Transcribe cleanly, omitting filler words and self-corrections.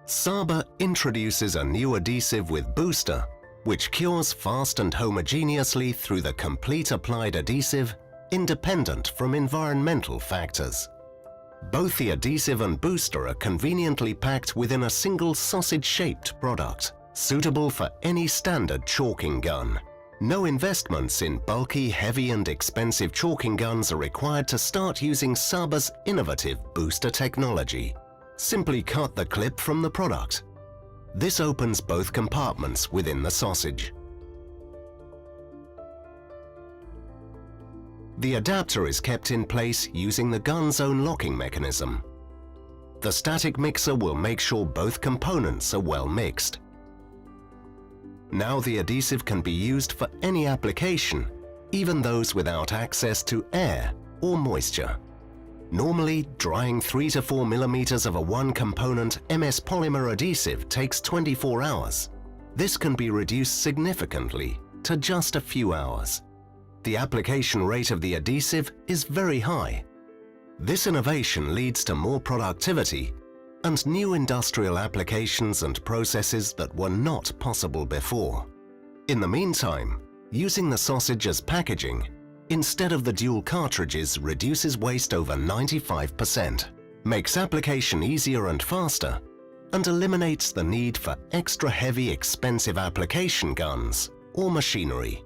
SABA introduces a new adhesive with booster, which cures fast and homogeneously through the complete applied adhesive, independent from environmental factors. Both the adhesive and booster are conveniently packed within a single sausage-shaped product, suitable for any standard chalking gun. No investments in bulky, heavy and expensive chalking guns are required to start using SABA's innovative booster technology. Simply cut the clip from the product. This opens both compartments within the sausage. The adapter is kept in place using the gun's own locking mechanism. The static mixer will make sure both components are well mixed. Now the adhesive can be used for any application, even those without access to air or moisture. Normally, drying 3 to 4 millimeters of a one-component MS Polymer adhesive takes 24 hours. This can be reduced significantly to just a few hours. The application rate of the adhesive is very high. This innovation leads to more productivity and new industrial applications and processes that were not possible before. In the meantime, using the sausage as packaging instead of the dual cartridges reduces waste over 95%, makes application easier and faster, and eliminates the need for extra heavy, expensive application guns or machinery.